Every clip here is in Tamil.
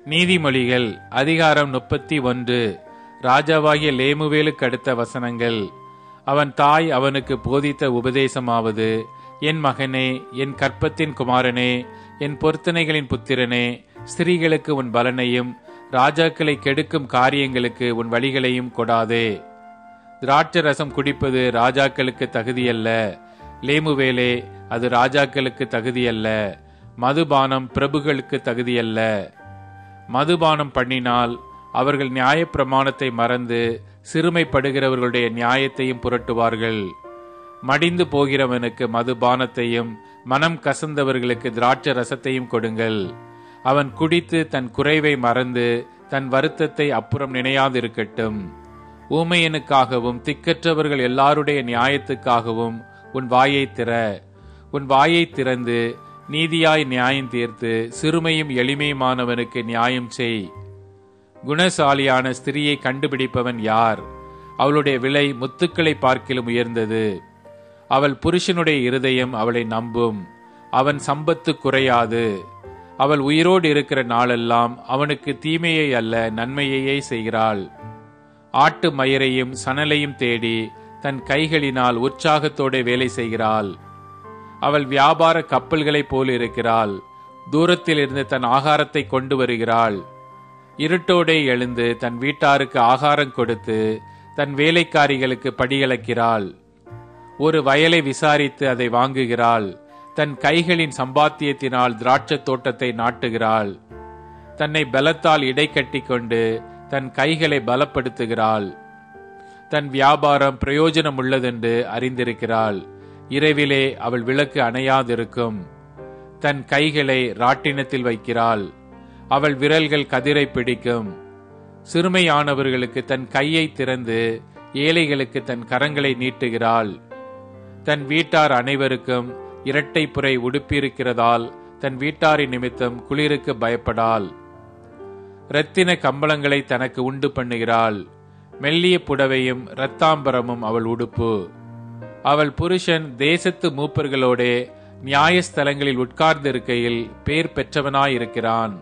நீதிமொழிகள் அதிகாரம் 31. ராஜாவாகிய லேமுவேலுக்கு அடுத்த வசனங்கள். அவன் தாய் அவனுக்கு போதித்த உபதேசமாவது, என் மகனே, என் கற்பத்தின் குமாரனே, என் பொருத்தனைகளின் புத்திரனே, ஸ்திரீகளுக்கு உன் பலனையும் ராஜாக்களை கெடுக்கும் காரியங்களுக்கு உன் வழிகளையும் கொடாதே. திராட்சரசம் குடிப்பது ராஜாக்களுக்கு தகுதியல்ல. லேமுவேலே, அது ராஜாக்களுக்கு தகுதியல்ல. மதுபானம் பிரபுக்களுக்கு தகுதியல்ல. மதுபானம் பண்ணினால் அவர்கள் நியாயப்பிரமாணத்தை மறந்து சிறுமைப்படுகிறவர்களுடைய நியாயத்தையும் புரட்டுவார்கள். மடிந்து போகிறவனுக்கு மதுபானத்தையும் மனம் கசந்தவர்களுக்கு திராட்சை ரசத்தையும் கொடுங்கள். அவன் குடித்து தன் குறைவை மறந்து தன் வருத்தத்தை அப்புறம் நினையாதிருக்கட்டும். ஊமையனுக்காகவும் திக்கற்றவர்கள் எல்லாருடைய நியாயத்துக்காகவும் உன் வாயை திற. உன் வாயை திறந்து நீதியாய் நியாயம் தீர்த்து சிறுமையும் எளிமையுமானவனுக்கு நியாயம் செய். குணசாலியான ஸ்திரியை கண்டுபிடிப்பவன் யார்? அவளுடைய விலை முத்துக்களை பார்க்கிலும் உயர்ந்தது. அவள் புருஷனுடைய இருதயம் அவளை நம்பும். அவன் சம்பத்து குறையாது. அவள் உயிரோடு இருக்கிற நாளெல்லாம் அவனுக்கு தீமையை அல்ல நன்மையையே செய்கிறாள். ஆட்டு மயிரையும் சணலையும் தேடி தன் கைகளினால் உற்சாகத்தோடு வேலை செய்கிறாள். அவள் வியாபார கப்பல்களைப் போல் இருக்கிறாள். தூரத்தில் இருந்து தன் ஆகாரத்தை கொண்டு வருகிறாள். இருட்டோடே எழுந்து தன் வீட்டாருக்கு ஆகாரம் கொடுத்து தன் வேலைக்காரிகளுக்கு படியளக்கிறாள். ஒரு வயலை விசாரித்து அதை வாங்குகிறாள். தன் கைகளின் சம்பாத்தியத்தினால் திராட்சை தோட்டத்தை நாட்டுகிறாள். தன்னை பலத்தால் இடை கட்டி கொண்டு தன் கைகளை பலப்படுத்துகிறாள். தன் வியாபாரம் பிரயோஜனம் உள்ளதென்று அறிந்திருக்கிறாள். இரவிலே அவள் விளக்கு அணையாதிருக்கும். தன் கைகளை ராட்டினத்தில் வைக்கிறாள். அவள் விரல்கள் கதிரை பிடிக்கும். சிறுமையானவர்களுக்கு தன் கையை திறந்து ஏழைகளுக்கு தன் கரங்களை நீட்டுகிறாள். தன் வீட்டார் அனைவருக்கும் இரட்டை புரை உடுப்பியிருக்கிறதால் தன் வீட்டாரின் நிமித்தம் குளிருக்கு பயப்படாள். இரத்தின கம்பளங்களை தனக்கு உண்டு பண்ணுகிறாள். மெல்லிய புடவையும் இரத்தாம்பரமும் அவள் உடுப்பு. அவள் புருஷன் தேசத்து மூப்பர்களோடே நியாயஸ்தலங்களில் உட்கார்ந்திருக்கையில் பேர் பெற்றவனாயிருக்கிறான்.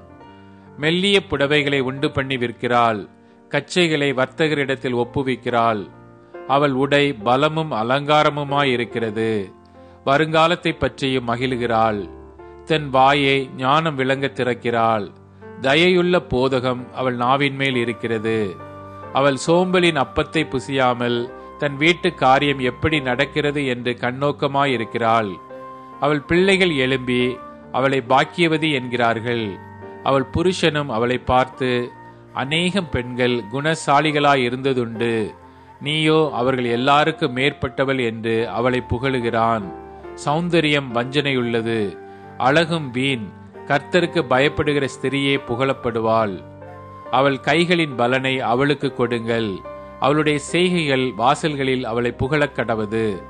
மெல்லிய புடவைகளை உண்டு பண்ணி விற்கிறாள். கச்சைகளை வர்த்தகரிடத்தில் ஒப்புவிக்கிறாள். அவள் உடை பலமும் அலங்காரமுமாயிருக்கிறது. வருங்காலத்தை பற்றியும் மகிழ்கிறாள். தன் வாயை ஞானம் விளங்க திறக்கிறாள். தயையுள்ள போதகம் அவள் நாவின் மேல் இருக்கிறது. அவள் சோம்பலின் அப்பத்தை புசியாமல் தன் வீட்டு காரியம் எப்படி நடக்கிறது என்று கண்ணோக்கமாயிருக்கிறாள். அவள் பிள்ளைகள் எழும்பி அவளை பாக்கியவதி என்கிறார்கள். அவள் புருஷனும் அவளை பார்த்து, அநேகம் பெண்கள் குணசாலிகளாயிருந்ததுண்டு, நீயோ அவர்கள் எல்லாருக்கும் மேற்பட்டவள் என்று அவளை புகழுகிறான். சௌந்தரியம் வஞ்சனையுள்ளது, அழகும் வீண். கர்த்தருக்கு பயப்படுகிற ஸ்திரியே புகழப்படுவாள். அவள் கைகளின் பலனை அவளுக்கு கொடுங்கள். அவளுடைய செய்கைகள் வாசல்களில் அவளை புகழக் கடவது.